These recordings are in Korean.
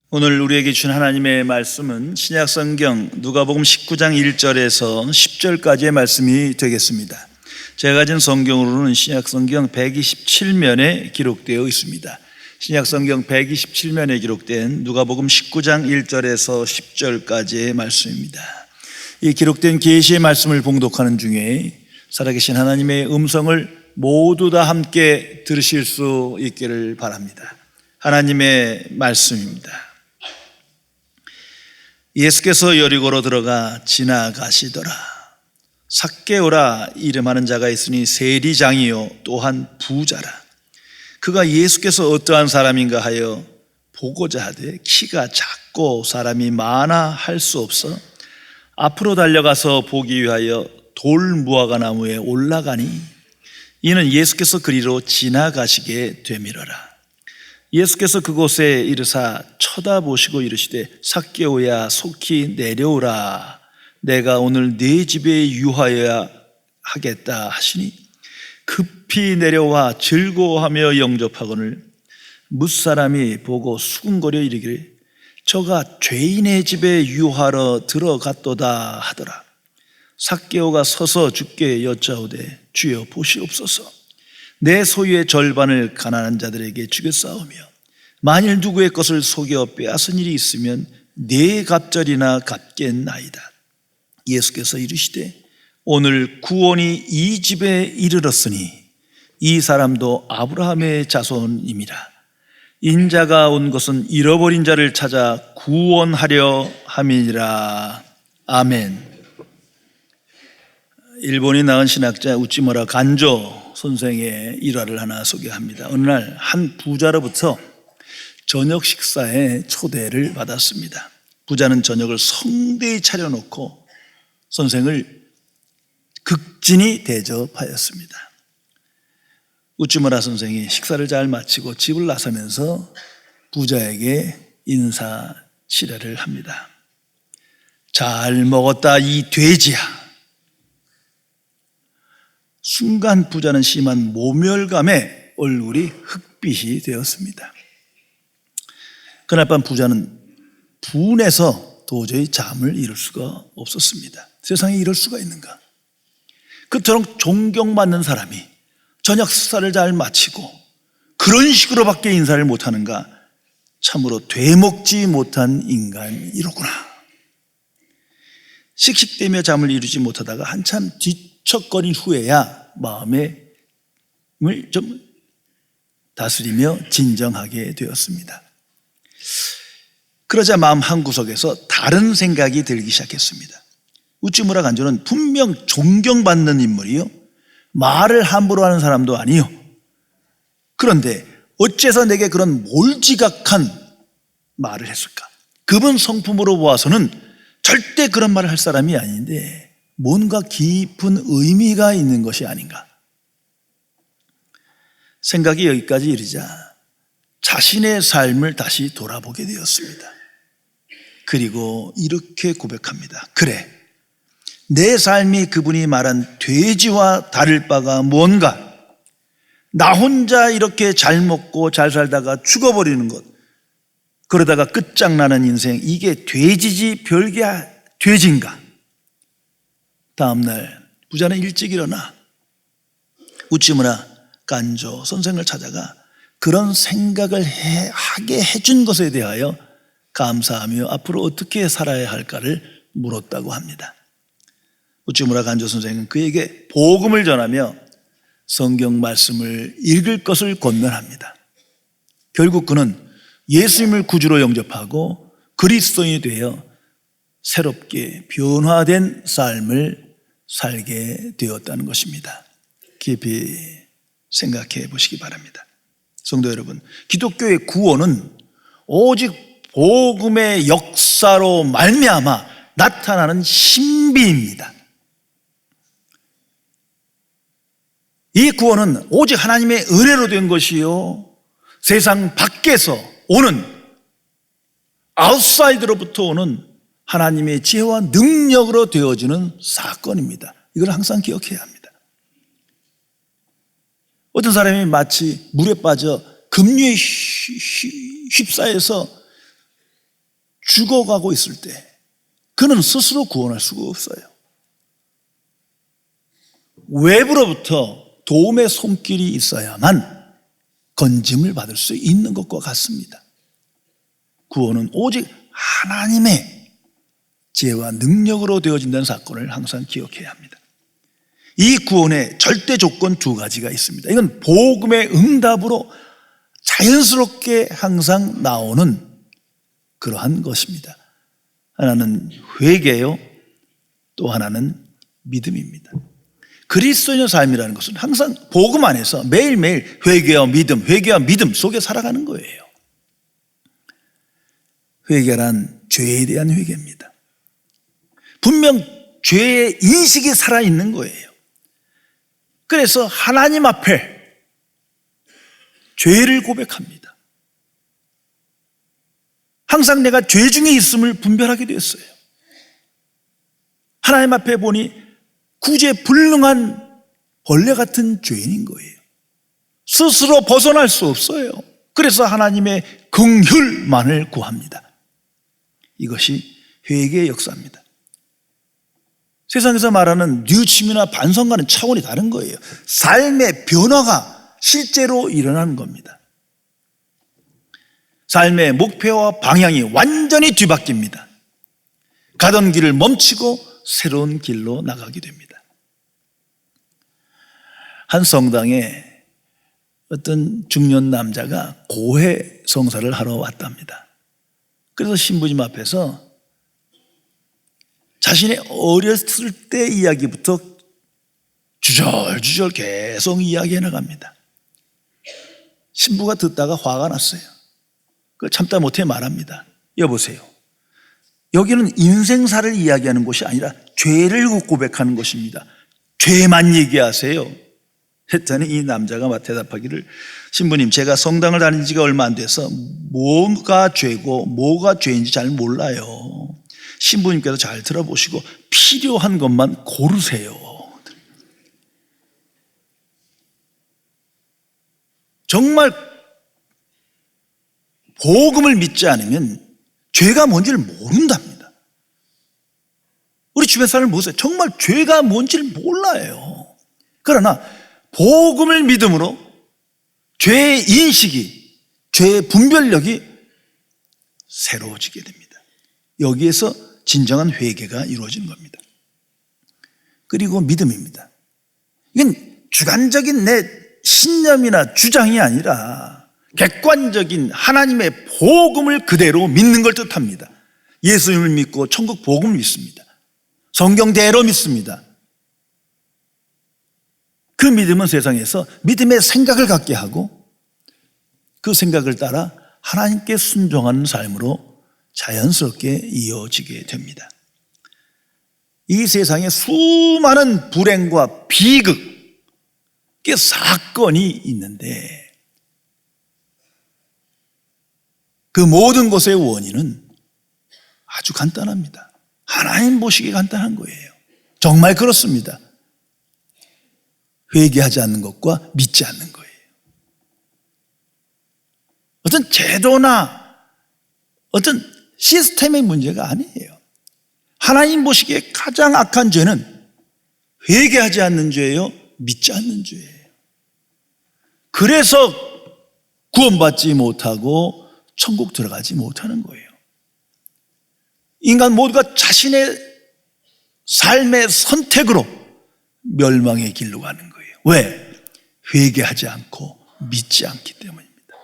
오늘 우리에게 주신 하나님의 말씀은 신약성경 누가복음 19장 1절에서 10절까지의 말씀이 되겠습니다. 제가 가진 성경으로는 신약성경 127면에 기록되어 있습니다. 신약성경 127면에 기록된 누가복음 19장 1절에서 10절까지의 말씀입니다. 이 기록된 계시의 말씀을 봉독하는 중에 살아계신 하나님의 음성을 모두 다 함께 들으실 수 있기를 바랍니다. 하나님의 말씀입니다. 예수께서 여리고로 들어가 지나가시더라. 삭개오라 이름하는 자가 있으니 세리장이요 또한 부자라. 그가 예수께서 어떠한 사람인가 하여 보고자 하되 키가 작고 사람이 많아 할 수 없어 앞으로 달려가서 보기 위하여 돌무화과 나무에 올라가니 이는 예수께서 그리로 지나가시게 되밀어라. 예수께서 그곳에 이르사 쳐다보시고 이르시되 삭개오야 속히 내려오라. 내가 오늘 네 집에 유하여야 하겠다 하시니 급히 내려와 즐거워하며 영접하거늘 뭇사람이 보고 수군거려 이르기를 저가 죄인의 집에 유하러 들어갔도다 하더라. 삭개오가 서서 주께 여짜오되 주여 보시옵소서. 내 소유의 절반을 가난한 자들에게 주겠사오며 만일 누구의 것을 속여 빼앗은 일이 있으면 네 갑절이나 갚겠나이다. 예수께서 이르시되 오늘 구원이 이 집에 이르렀으니 이 사람도 아브라함의 자손임이라. 인자가 온 것은 잃어버린 자를 찾아 구원하려 함이니라. 아멘. 일본이 낳은 신학자 우찌무라 간조 선생의 일화를 하나 소개합니다. 어느 날 한 부자로부터 저녁 식사에 초대를 받았습니다. 부자는 저녁을 성대히 차려놓고 선생을 극진히 대접하였습니다. 우찌무라 선생이 식사를 잘 마치고 집을 나서면서 부자에게 인사 치레를 합니다. 잘 먹었다 이 돼지야. 순간 부자는 심한 모멸감에 얼굴이 흑빛이 되었습니다. 그날 밤 부자는 분해서 도저히 잠을 이룰 수가 없었습니다. 세상에 이럴 수가 있는가? 그토록 존경받는 사람이 저녁 식사를 잘 마치고 그런 식으로밖에 인사를 못하는가? 참으로 되먹지 못한 인간이로구나. 씩씩대며 잠을 이루지 못하다가 한참 뒤척거린 후에야 마음을 좀 다스리며 진정하게 되었습니다. 그러자 마음 한구석에서 다른 생각이 들기 시작했습니다. 우찌무라 간조는 분명 존경받는 인물이요, 말을 함부로 하는 사람도 아니요. 그런데 어째서 내게 그런 몰지각한 말을 했을까? 그분 성품으로 보아서는 절대 그런 말을 할 사람이 아닌데 뭔가 깊은 의미가 있는 것이 아닌가? 생각이 여기까지 이르자 자신의 삶을 다시 돌아보게 되었습니다. 그리고 이렇게 고백합니다. 그래, 내 삶이 그분이 말한 돼지와 다를 바가 뭔가? 나 혼자 이렇게 잘 먹고 잘 살다가 죽어버리는 것, 그러다가 끝장나는 인생, 이게 돼지지 별게 돼지인가? 다음날 부자는 일찍 일어나 우찌무라 간조 선생을 찾아가 그런 생각을 하게 해준 것에 대하여 감사하며 앞으로 어떻게 살아야 할까를 물었다고 합니다. 우찌무라 간조 선생은 그에게 복음을 전하며 성경 말씀을 읽을 것을 권면합니다. 결국 그는 예수님을 구주로 영접하고 그리스도인이 되어 새롭게 변화된 삶을 살게 되었다는 것입니다. 깊이 생각해 보시기 바랍니다. 성도 여러분, 기독교의 구원은 오직 복음의 역사로 말미암아 나타나는 신비입니다. 이 구원은 오직 하나님의 은혜로 된 것이요, 세상 밖에서 오는, 아웃사이드로부터 오는 하나님의 지혜와 능력으로 되어지는 사건입니다. 이걸 항상 기억해야 합니다. 어떤 사람이 마치 물에 빠져 급류에 휩싸여서 죽어가고 있을 때 그는 스스로 구원할 수가 없어요. 외부로부터 도움의 손길이 있어야만 건짐을 받을 수 있는 것과 같습니다. 구원은 오직 하나님의 지혜와 능력으로 되어진다는 사건을 항상 기억해야 합니다. 이 구원의 절대 조건 두 가지가 있습니다. 이건 복음의 응답으로 자연스럽게 항상 나오는 그러한 것입니다. 하나는 회개요, 또 하나는 믿음입니다. 그리스도인의 삶이라는 것은 항상 복음 안에서 매일매일 회개와 믿음 속에 살아가는 거예요. 회개란 죄에 대한 회개입니다. 분명 죄의 인식이 살아있는 거예요. 그래서 하나님 앞에 죄를 고백합니다. 항상 내가 죄 중에 있음을 분별하게 되었어요. 하나님 앞에 보니 구제불능한 벌레 같은 죄인인 거예요. 스스로 벗어날 수 없어요. 그래서 하나님의 긍휼만을 구합니다. 이것이 회개의 역사입니다. 세상에서 말하는 뉘우침이나 반성과는 차원이 다른 거예요. 삶의 변화가 실제로 일어나는 겁니다. 삶의 목표와 방향이 완전히 뒤바뀝니다. 가던 길을 멈추고 새로운 길로 나가게 됩니다. 한 성당에 어떤 중년 남자가 고해 성사를 하러 왔답니다. 그래서 신부님 앞에서 자신의 어렸을 때 이야기부터 주절주절 계속 이야기해 나갑니다. 신부가 듣다가 화가 났어요. 참다 못해 말합니다. 여보세요, 여기는 인생사를 이야기하는 곳이 아니라 죄를 고백하는 곳입니다. 죄만 얘기하세요. 했더니 이 남자가 대답하기를, 신부님, 제가 성당을 다닌 지가 얼마 안 돼서 뭐가 죄고 뭐가 죄인지 잘 몰라요. 신부님께서 잘 들어보시고 필요한 것만 고르세요. 정말 복음을 믿지 않으면 죄가 뭔지를 모른답니다. 우리 주변 사람을 보세요. 정말 죄가 뭔지를 몰라요. 그러나 복음을 믿음으로 죄의 인식이, 죄의 분별력이 새로워지게 됩니다. 여기에서 진정한 회개가 이루어지는 겁니다. 그리고 믿음입니다. 이건 주관적인 내 신념이나 주장이 아니라 객관적인 하나님의 복음을 그대로 믿는 걸 뜻합니다. 예수님을 믿고 천국 복음을 믿습니다. 성경대로 믿습니다. 그 믿음은 세상에서 믿음의 생각을 갖게 하고 그 생각을 따라 하나님께 순종하는 삶으로 자연스럽게 이어지게 됩니다. 이 세상에 수많은 불행과 비극, 사건이 있는데 그 모든 것의 원인은 아주 간단합니다. 하나님 보시기에 간단한 거예요. 정말 그렇습니다. 회개하지 않는 것과 믿지 않는 거예요. 어떤 제도나 어떤 시스템의 문제가 아니에요. 하나님 보시기에 가장 악한 죄는 회개하지 않는 죄예요, 믿지 않는 죄예요. 그래서 구원받지 못하고 천국 들어가지 못하는 거예요. 인간 모두가 자신의 삶의 선택으로 멸망의 길로 가는 거예요. 왜? 회개하지 않고 믿지 않기 때문입니다.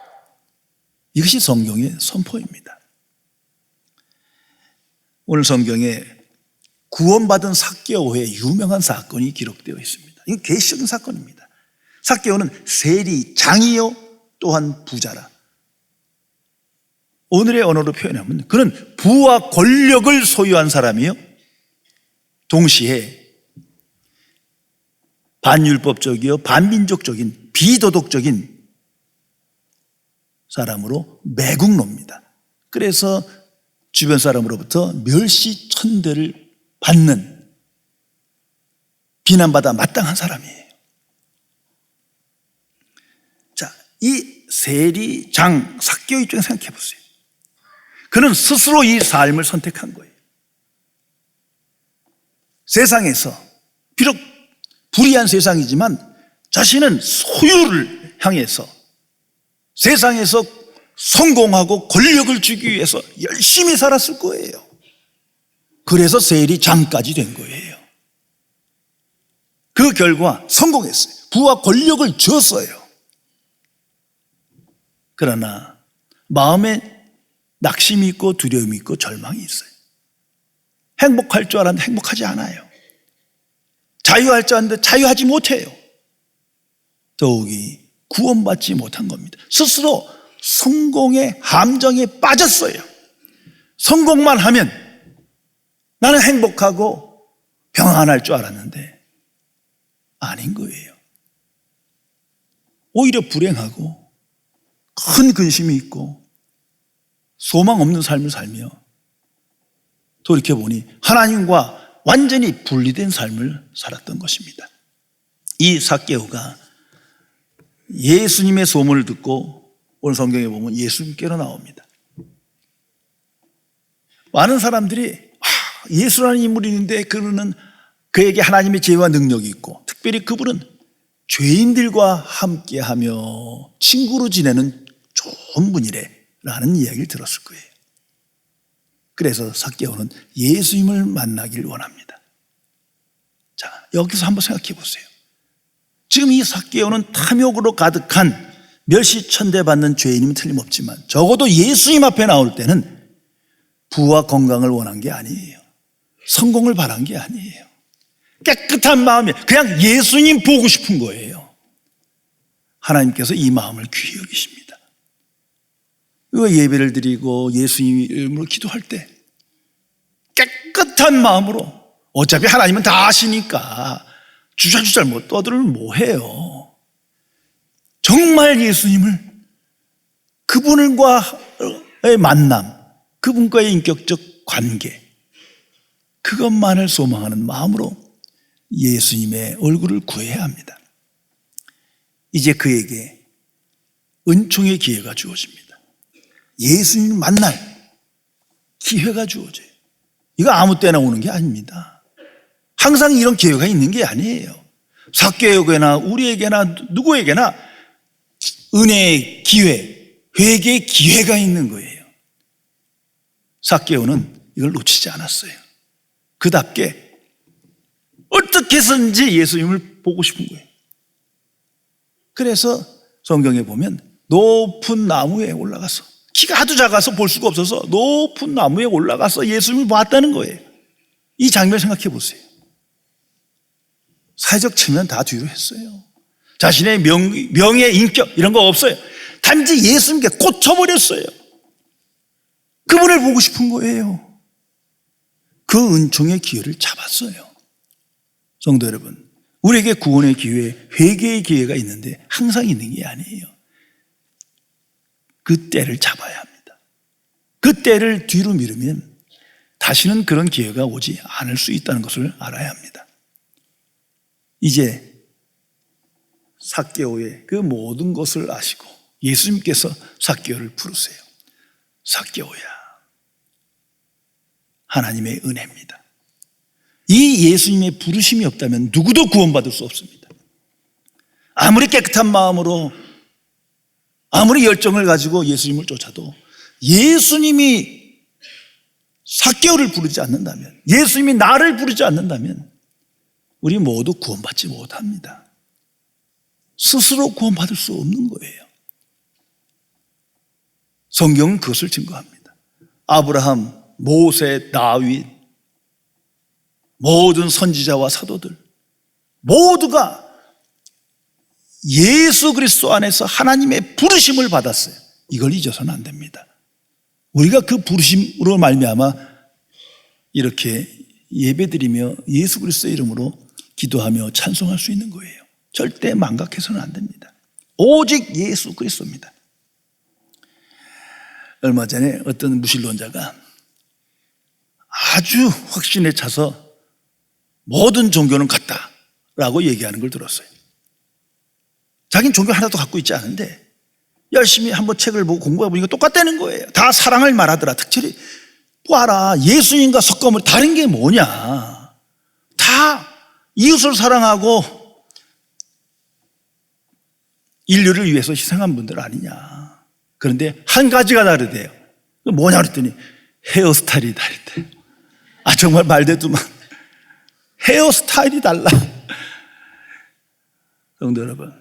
이것이 성경의 선포입니다. 오늘 성경에 구원받은 삭개오의 유명한 사건이 기록되어 있습니다. 이건 계시적인 사건입니다. 삭개오는 세리장이요 또한 부자라. 오늘의 언어로 표현하면 그는 부와 권력을 소유한 사람이요, 동시에 반율법적이요 반민족적인 비도덕적인 사람으로 매국노입니다. 그래서 주변 사람으로부터 멸시천대를 받는, 비난받아 마땅한 사람이에요. 자, 이 세리장 삭개오 입장에 생각해 보세요. 그는 스스로 이 삶을 선택한 거예요. 세상에서 비록 불의한 세상이지만 자신은 소유를 향해서 세상에서 성공하고 권력을 주기 위해서 열심히 살았을 거예요. 그래서 세리장까지 된 거예요. 그 결과 성공했어요. 부와 권력을 줬어요. 그러나 마음에 낙심이 있고 두려움이 있고 절망이 있어요. 행복할 줄 알았는데 행복하지 않아요. 자유할 줄 알았는데 자유하지 못해요. 더욱이 구원받지 못한 겁니다. 스스로 성공의 함정에 빠졌어요. 성공만 하면 나는 행복하고 평안할 줄 알았는데 아닌 거예요. 오히려 불행하고 큰 근심이 있고 소망 없는 삶을 살며 돌이켜보니 하나님과 완전히 분리된 삶을 살았던 것입니다. 이 삭개오가 예수님의 소문을 듣고 오늘 성경에 보면 예수님께로 나옵니다. 많은 사람들이 예수라는 인물이 있는데 그는 그에게 하나님의 지혜와 능력이 있고 특별히 그분은 죄인들과 함께하며 친구로 지내는 좋은 분이래 라는 이야기를 들었을 거예요. 그래서 삭개오는 예수님을 만나길 원합니다. 자, 여기서 한번 생각해 보세요. 지금 이 삭개오는 탐욕으로 가득한 멸시천대받는 죄인이면 틀림없지만 적어도 예수님 앞에 나올 때는 부와 건강을 원한 게 아니에요. 성공을 바란 게 아니에요. 깨끗한 마음에 그냥 예수님 보고 싶은 거예요. 하나님께서 이 마음을 귀히 여기십니다. 예배를 드리고 예수님 이름으로 기도할 때 깨끗한 마음으로, 어차피 하나님은 다 아시니까 주잘주잘 못 떠들면 뭐해요. 정말 예수님을, 그분과의 만남, 그분과의 인격적 관계, 그것만을 소망하는 마음으로 예수님의 얼굴을 구해야 합니다. 이제 그에게 은총의 기회가 주어집니다. 예수님을 만날 기회가 주어져요. 이거 아무 때나 오는 게 아닙니다. 항상 이런 기회가 있는 게 아니에요. 삭개오에게나 우리에게나 누구에게나 은혜의 기회, 회개의 기회가 있는 거예요. 삭개오는 이걸 놓치지 않았어요. 그답게 어떻게 해서든지 예수님을 보고 싶은 거예요. 그래서 성경에 보면 높은 나무에 올라가서, 키가 하도 작아서 볼 수가 없어서 높은 나무에 올라가서 예수님을 봤다는 거예요. 이 장면 생각해 보세요. 사회적 측면 다 뒤로 했어요. 자신의 명예, 인격 이런 거 없어요. 단지 예수님께 꽂혀버렸어요. 그분을 보고 싶은 거예요. 그 은총의 기회를 잡았어요. 성도 여러분, 우리에게 구원의 기회, 회개의 기회가 있는데 항상 있는 게 아니에요. 그 때를 잡아야 합니다. 그 때를 뒤로 미루면 다시는 그런 기회가 오지 않을 수 있다는 것을 알아야 합니다. 이제 삭개오의 그 모든 것을 아시고 예수님께서 삭개오를 부르세요. 삭개오야, 하나님의 은혜입니다. 이 예수님의 부르심이 없다면 누구도 구원받을 수 없습니다. 아무리 깨끗한 마음으로, 아무리 열정을 가지고 예수님을 쫓아도 예수님이 삭개오를 부르지 않는다면, 예수님이 나를 부르지 않는다면 우리 모두 구원받지 못합니다. 스스로 구원받을 수 없는 거예요. 성경은 그것을 증거합니다. 아브라함, 모세, 다윗, 모든 선지자와 사도들 모두가 예수 그리스도 안에서 하나님의 부르심을 받았어요. 이걸 잊어서는 안 됩니다. 우리가 그 부르심으로 말미암아 이렇게 예배드리며 예수 그리스도의 이름으로 기도하며 찬송할 수 있는 거예요. 절대 망각해서는 안 됩니다. 오직 예수 그리스도입니다. 얼마 전에 어떤 무신론자가 아주 확신에 차서 모든 종교는 같다라고 얘기하는 걸 들었어요. 자기는 종교 하나도 갖고 있지 않은데 열심히 한번 책을 보고 공부해 보니까 똑같다는 거예요. 다 사랑을 말하더라. 특별히 보아라, 예수님과 석가모니 다른 게 뭐냐? 다 이웃을 사랑하고 인류를 위해서 희생한 분들 아니냐. 그런데 한 가지가 다르대요. 뭐냐 그랬더니 헤어스타일이 다르대요. 아, 정말 말대도만 헤어스타일이 달라. 성도 여러분,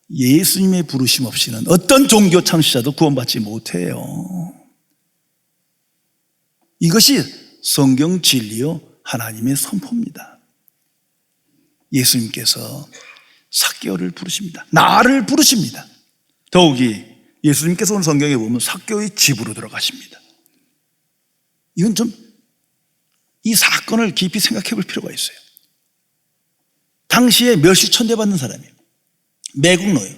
예수님의 부르심 없이는 어떤 종교 창시자도 구원받지 못해요. 이것이 성경 진리요 하나님의 선포입니다. 예수님께서 삭개오를 부르십니다. 나를 부르십니다. 더욱이 예수님께서 오늘 성경에 보면 삭개오의 집으로 들어가십니다. 이건 좀 이 사건을 깊이 생각해 볼 필요가 있어요. 당시에 멸시천대받는 사람이에요. 매국노예요.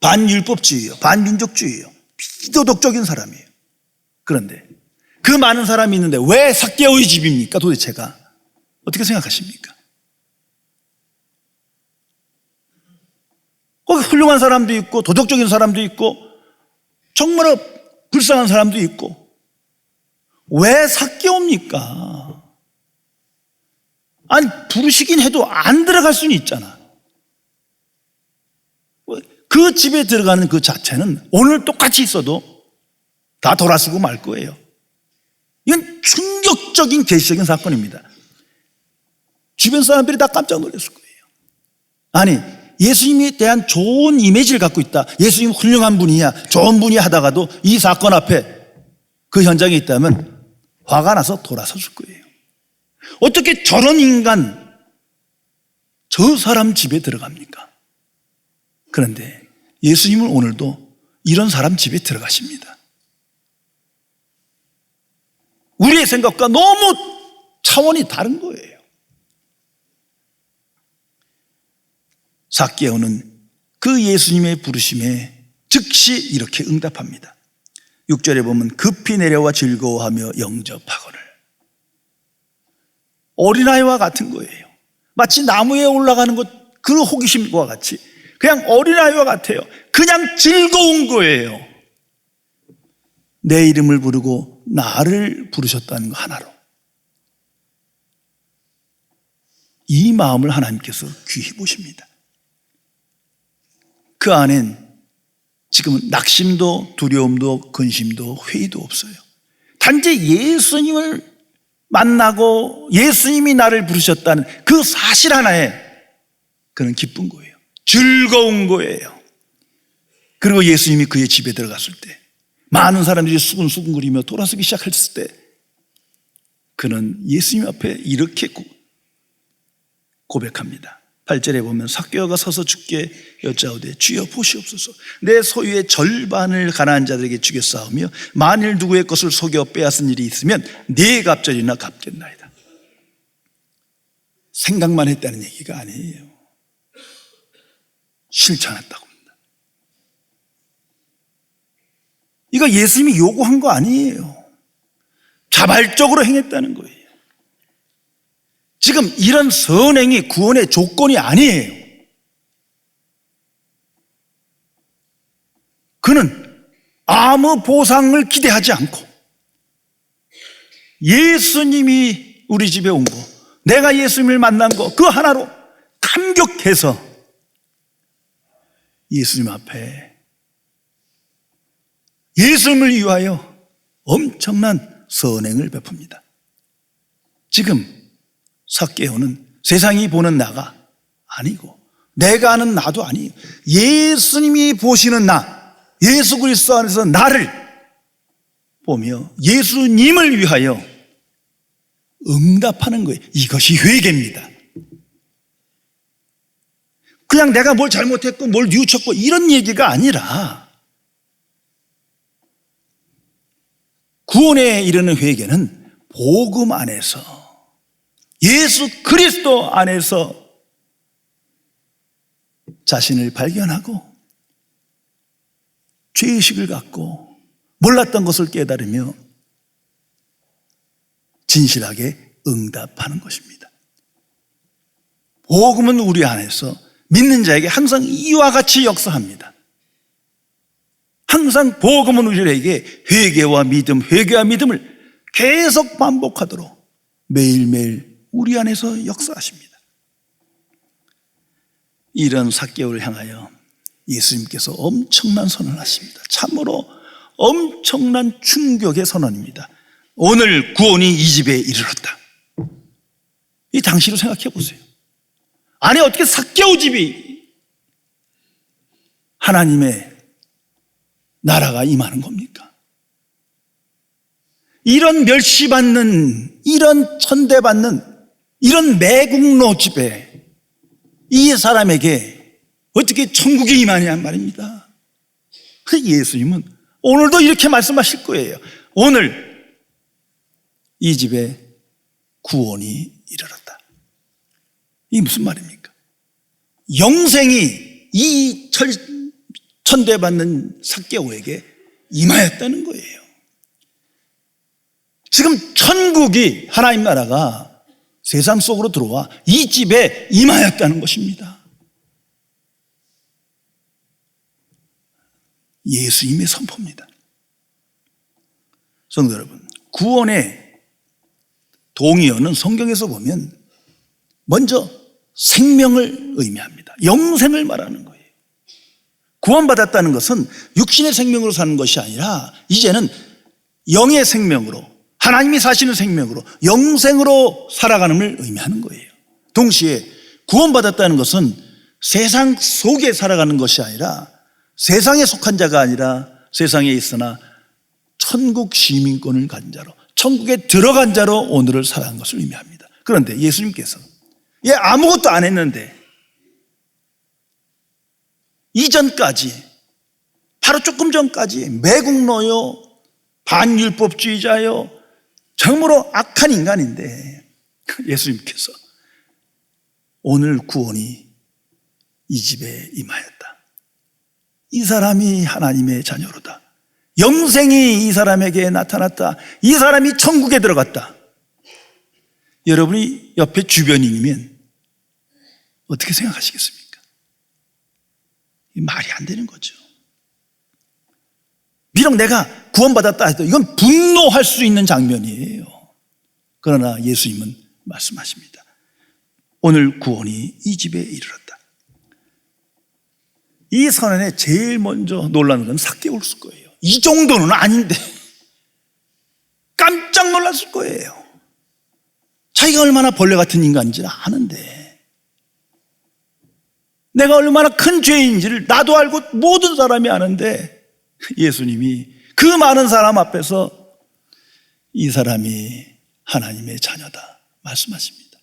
반율법주의예요. 반민족주의예요. 비도덕적인 사람이에요. 그런데 그 많은 사람이 있는데 왜 삭개오의 집입니까? 도대체가 어떻게 생각하십니까? 거기 훌륭한 사람도 있고 도덕적인 사람도 있고 정말 불쌍한 사람도 있고 왜 삭개오입니까? 아니, 부르시긴 해도 안 들어갈 수는 있잖아. 그 집에 들어가는 그 자체는 오늘 똑같이 있어도 다 돌아서고 말 거예요. 이건 충격적인 계시적인 사건입니다. 주변 사람들이 다 깜짝 놀랐을 거예요. 아니, 예수님에 대한 좋은 이미지를 갖고 있다. 예수님 훌륭한 분이야, 좋은 분이야 하다가도 이 사건 앞에 그 현장에 있다면 화가 나서 돌아섰을 거예요. 어떻게 저런 인간, 저 사람 집에 들어갑니까? 그런데 예수님은 오늘도 이런 사람 집에 들어가십니다. 우리의 생각과 너무 차원이 다른 거예요. 삭개오는 그 예수님의 부르심에 즉시 이렇게 응답합니다. 6절에 보면 급히 내려와 즐거워하며 영접하거늘. 어린아이와 같은 거예요. 마치 나무에 올라가는 것 그 호기심과 같이 그냥 어린아이와 같아요. 그냥 즐거운 거예요. 내 이름을 부르고 나를 부르셨다는 거 하나로. 이 마음을 하나님께서 귀히 보십니다. 그 안엔 지금은 낙심도 두려움도 근심도 회의도 없어요. 단지 예수님을 만나고 예수님이 나를 부르셨다는 그 사실 하나에 그는 기쁜 거예요. 즐거운 거예요. 그리고 예수님이 그의 집에 들어갔을 때 많은 사람들이 수근수근거리며 돌아서기 시작했을 때 그는 예수님 앞에 이렇게 고백합니다. 8절에 보면 삭개오가 서서 주께 여짜오되 주여 보시옵소서. 내 소유의 절반을 가난한 자들에게 주겠사오며 만일 누구의 것을 속여 빼앗은 일이 있으면 네 갑절이나 갚겠나이다. 생각만 했다는 얘기가 아니에요. 실천했다고 합니다. 이거 예수님이 요구한 거 아니에요. 자발적으로 행했다는 거예요. 지금 이런 선행이 구원의 조건이 아니에요. 그는 아무 보상을 기대하지 않고 예수님이 우리 집에 온 거, 내가 예수님을 만난 거, 그 하나로 감격해서 예수님 앞에 예수님을 위하여 엄청난 선행을 베풉니다. 지금 삭개오는 세상이 보는 나가 아니고 내가 아는 나도 아니에요. 예수님이 보시는 나, 예수 그리스도 안에서 나를 보며 예수님을 위하여 응답하는 거예요. 이것이 회개입니다. 그냥 내가 뭘 잘못했고 뭘 뉘우쳤고 이런 얘기가 아니라 구원에 이르는 회개는 복음 안에서 예수 그리스도 안에서 자신을 발견하고 죄의식을 갖고 몰랐던 것을 깨달으며 진실하게 응답하는 것입니다. 복음은 우리 안에서 믿는 자에게 항상 이와 같이 역사합니다. 항상 복음은 우리에게 회개와 믿음, 회개와 믿음을 계속 반복하도록 매일매일 우리 안에서 역사하십니다. 이런 삭개오를 향하여 예수님께서 엄청난 선언을 하십니다. 참으로 엄청난 충격의 선언입니다. 오늘 구원이 이 집에 이르렀다. 이 당시로 생각해 보세요. 아니 어떻게 삭개오 집이 하나님의 나라가 임하는 겁니까? 이런 멸시받는, 이런 천대받는, 이런 매국노 집에 이 사람에게 어떻게 천국이 임하냐 말입니다. 예수님은 오늘도 이렇게 말씀하실 거예요. 오늘 이 집에 구원이 이르렀다. 이게 무슨 말입니까? 영생이 이 천대받는 삭개오에게 임하였다는 거예요. 지금 천국이, 하나님 나라가 세상 속으로 들어와 이 집에 임하였다는 것입니다. 예수님의 선포입니다. 성도 여러분, 구원의 동의어는 성경에서 보면 먼저 생명을 의미합니다. 영생을 말하는 거예요. 구원받았다는 것은 육신의 생명으로 사는 것이 아니라 이제는 영의 생명으로, 하나님이 사시는 생명으로, 영생으로 살아가는을 의미하는 거예요. 동시에 구원받았다는 것은 세상 속에 살아가는 것이 아니라, 세상에 속한 자가 아니라 세상에 있으나 천국 시민권을 가진 자로, 천국에 들어간 자로 오늘을 살아간 것을 의미합니다. 그런데 예수님께서 아무것도 안 했는데 이전까지, 바로 조금 전까지 매국노요, 반율법주의자요, 정말로 악한 인간인데 예수님께서 오늘 구원이 이 집에 임하였다. 이 사람이 하나님의 자녀로다. 영생이 이 사람에게 나타났다. 이 사람이 천국에 들어갔다. 여러분이 옆에 주변인이면 어떻게 생각하시겠습니까? 말이 안 되는 거죠. 비록 내가 구원받았다 해도 이건 분노할 수 있는 장면이에요. 그러나 예수님은 말씀하십니다. 오늘 구원이 이 집에 이르렀다. 이 선언에 제일 먼저 놀라는 건 삭개오일 거예요. 이 정도는 아닌데 깜짝 놀랐을 거예요. 자기가 얼마나 벌레 같은 인간인지를 아는데, 내가 얼마나 큰 죄인지를 나도 알고 모든 사람이 아는데 예수님이 그 많은 사람 앞에서 이 사람이 하나님의 자녀다 말씀하십니다.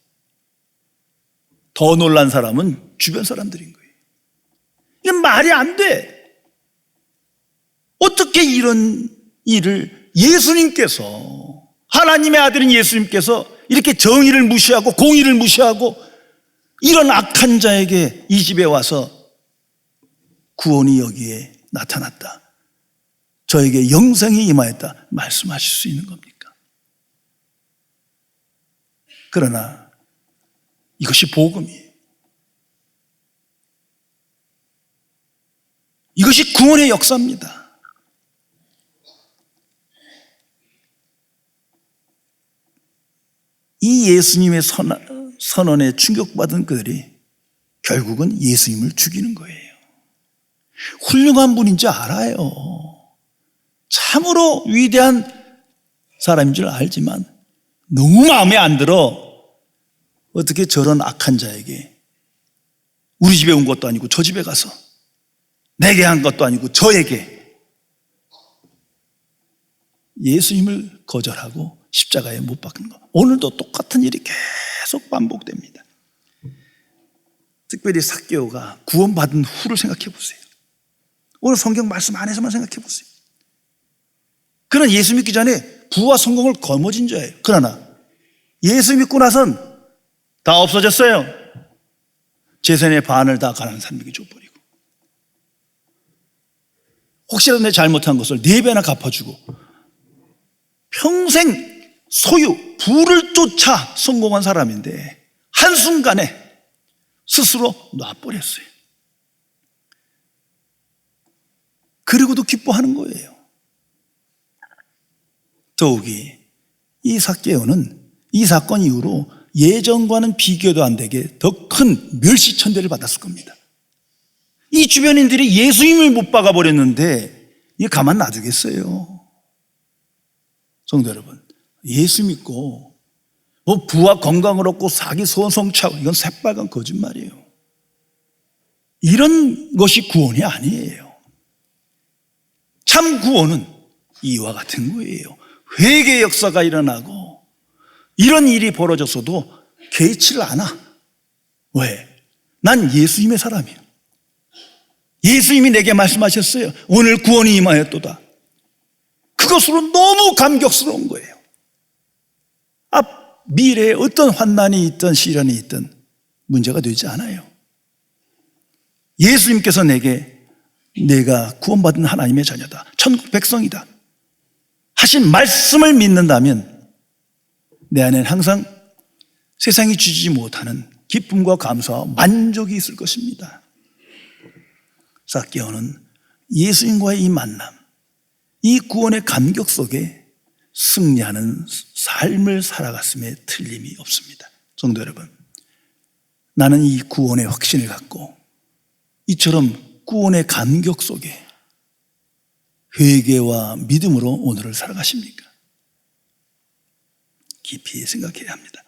더 놀란 사람은 주변 사람들인 거예요. 이건 말이 안 돼. 어떻게 이런 일을 예수님께서, 하나님의 아들인 예수님께서 이렇게 정의를 무시하고 공의를 무시하고 이런 악한 자에게 이 집에 와서 구원이 여기에 나타났다, 저에게 영생이 임하였다 말씀하실 수 있는 겁니까? 그러나 이것이 복음이에요. 이것이 구원의 역사입니다. 이 예수님의 선언에 충격받은 그들이 결국은 예수님을 죽이는 거예요. 훌륭한 분인지 알아요. 참으로 위대한 사람인 줄 알지만 너무 마음에 안 들어. 어떻게 저런 악한 자에게, 우리 집에 온 것도 아니고 저 집에 가서 내게 한 것도 아니고 저에게 예수님을 거절하고 십자가에 못 박은 것. 오늘도 똑같은 일이 계속 반복됩니다. 특별히 삭개오가 구원받은 후를 생각해 보세요. 오늘 성경 말씀 안에서만 생각해 보세요. 그는 예수 믿기 전에 부와 성공을 거머쥔 자예요. 그러나 예수 믿고 나선 다 없어졌어요. 재산의 반을 다 가난한 사람에게 줘버리고, 혹시라도 내 잘못한 것을 4배나 갚아주고, 평생 소유, 부를 쫓아 성공한 사람인데 한순간에 스스로 놔버렸어요. 그리고도 기뻐하는 거예요. 더욱이 이 삭개오는 이 사건 이후로 예전과는 비교도 안 되게 더 큰 멸시천대를 받았을 겁니다. 이 주변인들이 예수님을 못 박아버렸는데 이게 가만 놔두겠어요? 성도 여러분, 예수 믿고 뭐 부와 건강을 얻고 사기 소원성취하고 이건 새빨간 거짓말이에요. 이런 것이 구원이 아니에요. 참 구원은 이와 같은 거예요. 회개의 역사가 일어나고 이런 일이 벌어졌어도 개의치를 않아. 왜? 난 예수님의 사람이에요. 예수님이 내게 말씀하셨어요. 오늘 구원이 임하였도다. 그것으로 너무 감격스러운 거예요. 미래에 어떤 환난이 있든 시련이 있든 문제가 되지 않아요. 예수님께서 내게 내가 구원받은 하나님의 자녀다, 천국 백성이다 하신 말씀을 믿는다면 내 안에는 항상 세상이 주지 못하는 기쁨과 감사와 만족이 있을 것입니다. 삭개오는 예수님과의 이 만남, 이 구원의 감격 속에 승리하는 삶을 살아갔음에 틀림이 없습니다. 성도 여러분, 나는 이 구원의 확신을 갖고 이처럼 구원의 감격 속에 회개와 믿음으로 오늘을 살아가십니까? 깊이 생각해야 합니다.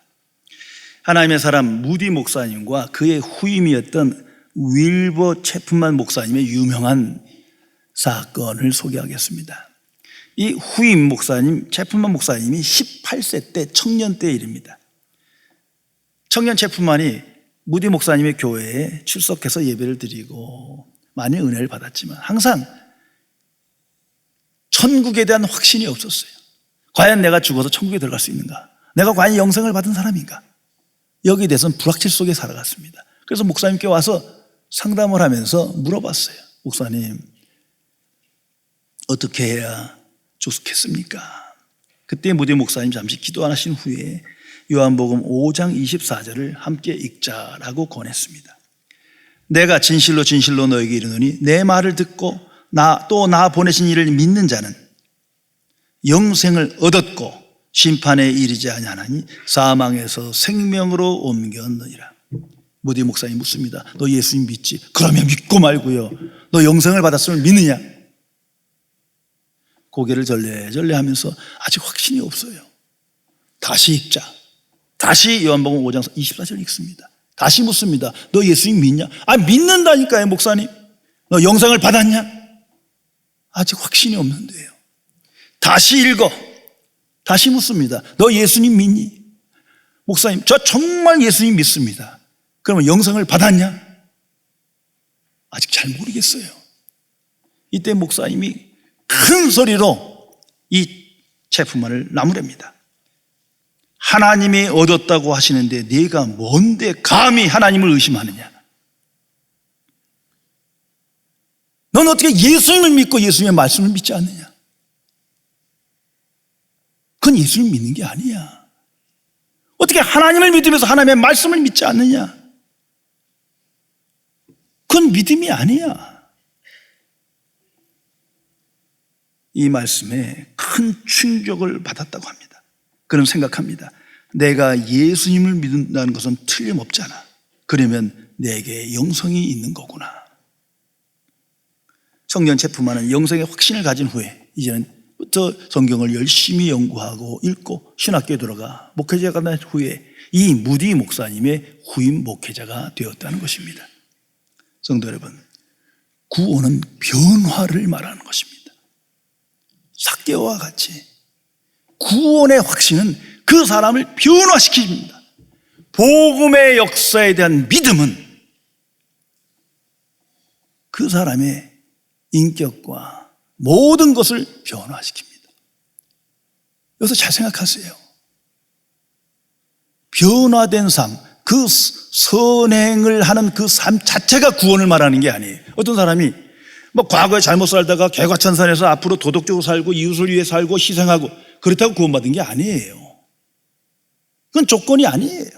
하나님의 사람 무디 목사님과 그의 후임이었던 윌버 체프만 목사님의 유명한 사건을 소개하겠습니다. 이 후임 목사님, 체프만 목사님이 18세 때 청년 때의 일입니다. 청년 체프만이 무디 목사님의 교회에 출석해서 예배를 드리고 많이 은혜를 받았지만 항상 천국에 대한 확신이 없었어요. 과연 내가 죽어서 천국에 들어갈 수 있는가? 내가 과연 영생을 받은 사람인가? 여기에 대해서는 불확실 속에 살아갔습니다. 그래서 목사님께 와서 상담을 하면서 물어봤어요. 목사님, 어떻게 해야 좋겠습니까? 그때 무디 목사님 잠시 기도 안 하신 후에 요한복음 5장 24절을 함께 읽자라고 권했습니다. 내가 진실로 진실로 너에게 이르노니 내 말을 듣고 또 나 보내신 이를 믿는 자는 영생을 얻었고 심판에 이르지 아니하나니 사망에서 생명으로 옮겼느니라. 무디 목사님 묻습니다. 너 예수님 믿지? 그러면 믿고 말고요. 너 영생을 받았으면 믿느냐? 고개를 절레절레 하면서 아직 확신이 없어요. 다시 읽자. 다시 요한복음 5장 24절 읽습니다. 다시 묻습니다. 너 예수님 믿냐? 믿는다니까요, 목사님. 너 영생을 받았냐? 아직 확신이 없는데요. 다시 읽어. 다시 묻습니다. 너 예수님 믿니? 목사님, 저 정말 예수님 믿습니다. 그러면 영생을 받았냐? 아직 잘 모르겠어요. 이때 목사님이 큰 소리로 이 체프만을 나무랍니다. 하나님이 얻었다고 하시는데 네가 뭔데 감히 하나님을 의심하느냐? 넌 어떻게 예수님을 믿고 예수님의 말씀을 믿지 않느냐? 그건 예수님 믿는 게 아니야. 어떻게 하나님을 믿으면서 하나님의 말씀을 믿지 않느냐? 그건 믿음이 아니야. 이 말씀에 큰 충격을 받았다고 합니다. 그는 생각합니다. 내가 예수님을 믿는다는 것은 틀림없잖아. 그러면 내게 영생이 있는 거구나. 청년 체프만은 영생의 확신을 가진 후에 이제는부터 성경을 열심히 연구하고 읽고 신학교에 들어가 목회자가 된 후에 이 무디 목사님의 후임 목회자가 되었다는 것입니다. 성도 여러분, 구원은 변화를 말하는 것입니다. 삭개오와 같이 구원의 확신은 그 사람을 변화시킵니다. 복음의 역사에 대한 믿음은 그 사람의 인격과 모든 것을 변화시킵니다. 여기서 잘 생각하세요. 변화된 삶, 그 선행을 하는 그 삶 자체가 구원을 말하는 게 아니에요. 어떤 사람이 과거에 잘못 살다가 개과천선해서 앞으로 도덕적으로 살고 이웃을 위해 살고 희생하고 그렇다고 구원받은 게 아니에요. 그건 조건이 아니에요.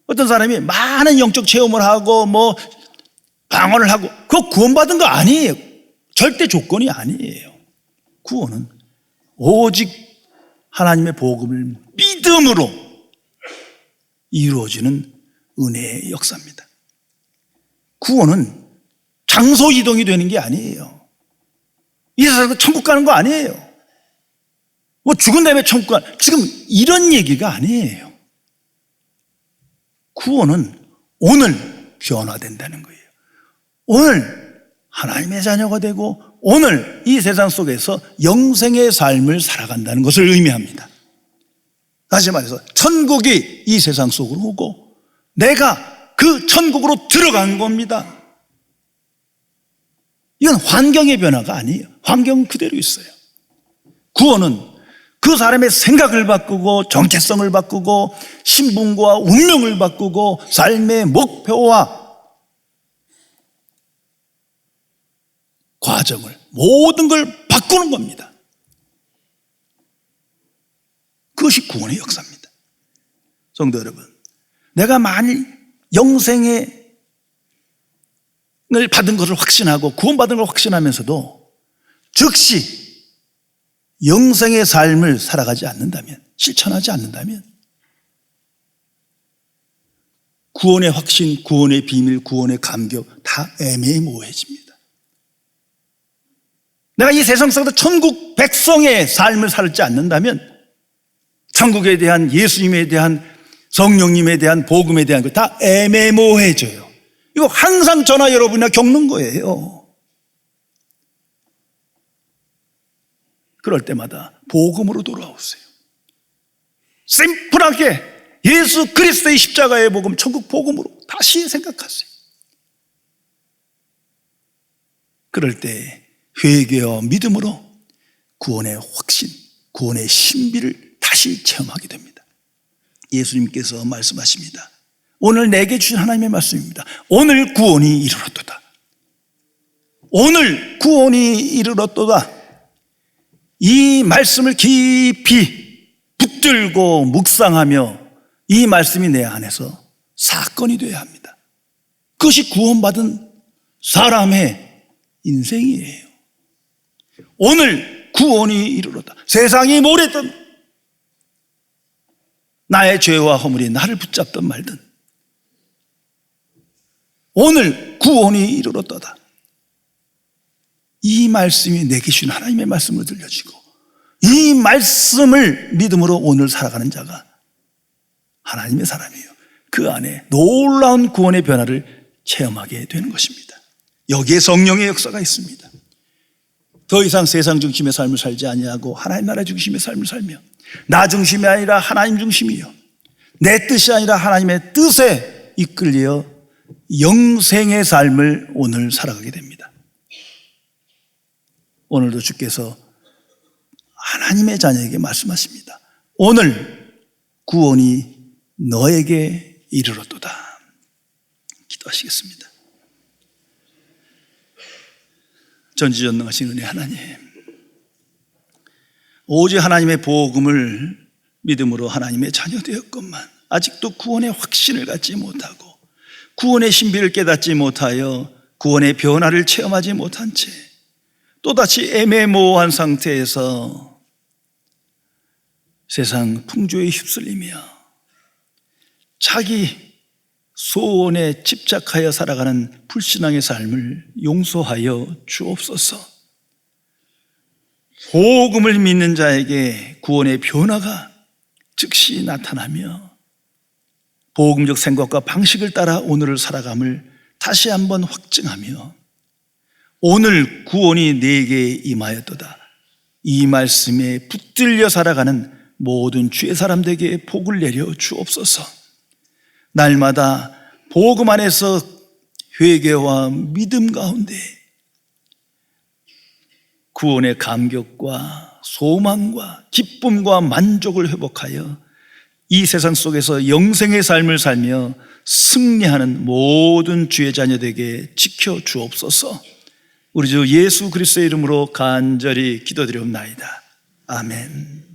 어떤 사람이 많은 영적 체험을 하고 방언을 하고 그거 구원받은 거 아니에요. 절대 조건이 아니에요. 구원은 오직 하나님의 복음을 믿음으로 이루어지는 은혜의 역사입니다. 구원은 장소 이동이 되는 게 아니에요. 이 세상에서 천국 가는 거 아니에요. 뭐 죽은 다음에 천국 가는, 지금 이런 얘기가 아니에요. 구원은 오늘 변화된다는 거예요. 오늘 하나님의 자녀가 되고 오늘 이 세상 속에서 영생의 삶을 살아간다는 것을 의미합니다. 다시 말해서 천국이 이 세상 속으로 오고 내가 그 천국으로 들어간 겁니다. 이건 환경의 변화가 아니에요. 환경은 그대로 있어요. 구원은 그 사람의 생각을 바꾸고 정체성을 바꾸고 신분과 운명을 바꾸고 삶의 목표와 과정을 모든 걸 바꾸는 겁니다. 그것이 구원의 역사입니다. 성도 여러분, 내가 만일 영생을 받은 것을 확신하고 구원받은 걸 확신하면서도 즉시 영생의 삶을 살아가지 않는다면, 실천하지 않는다면 구원의 확신, 구원의 비밀, 구원의 감격 다 애매모호해집니다. 내가 이 세상 속에서 천국 백성의 삶을 살지 않는다면 천국에 대한, 예수님에 대한, 성령님에 대한, 복음에 대한 것 다 애매모호해져요. 이거 항상 저나 여러분이나 겪는 거예요. 그럴 때마다 복음으로 돌아오세요. 심플하게 예수 그리스도의 십자가의 복음, 천국 복음으로 다시 생각하세요. 그럴 때 회개와 믿음으로 구원의 확신, 구원의 신비를 다시 체험하게 됩니다. 예수님께서 말씀하십니다. 오늘 내게 주신 하나님의 말씀입니다. 오늘 구원이 이르렀도다. 오늘 구원이 이르렀도다. 이 말씀을 깊이 붙들고 묵상하며 이 말씀이 내 안에서 사건이 되어야 합니다. 그것이 구원받은 사람의 인생이에요. 오늘 구원이 이르렀다. 세상이 뭐랬든 나의 죄와 허물이 나를 붙잡든 말든 오늘 구원이 이르렀다. 이 말씀이 내게 주신 하나님의 말씀을 들려주고 이 말씀을 믿음으로 오늘 살아가는 자가 하나님의 사람이에요. 그 안에 놀라운 구원의 변화를 체험하게 되는 것입니다. 여기에 성령의 역사가 있습니다. 더 이상 세상 중심의 삶을 살지 아니하고 하나님 나라 중심의 삶을 살며 나 중심이 아니라 하나님 중심이요 내 뜻이 아니라 하나님의 뜻에 이끌려 영생의 삶을 오늘 살아가게 됩니다. 오늘도 주께서 하나님의 자녀에게 말씀하십니다. 오늘 구원이 너에게 이르렀도다. 기도하시겠습니다. 전지전능하신 은혜 하나님, 오직 하나님의 복음을 믿음으로 하나님의 자녀 되었건만 아직도 구원의 확신을 갖지 못하고 구원의 신비를 깨닫지 못하여 구원의 변화를 체험하지 못한 채 또다시 애매모호한 상태에서 세상 풍조에 휩쓸리며 자기 소원에 집착하여 살아가는 불신앙의 삶을 용서하여 주옵소서. 복음을 믿는 자에게 구원의 변화가 즉시 나타나며 복음적 생각과 방식을 따라 오늘을 살아감을 다시 한번 확증하며 오늘 구원이 내게 임하였도다. 이 말씀에 붙들려 살아가는 모든 주의 사람들에게 복을 내려 주옵소서. 날마다 복음 안에서 회개와 믿음 가운데 구원의 감격과 소망과 기쁨과 만족을 회복하여 이 세상 속에서 영생의 삶을 살며 승리하는 모든 주의 자녀들에게 지켜 주옵소서. 우리 주 예수 그리스도의 이름으로 간절히 기도드리옵나이다. 아멘.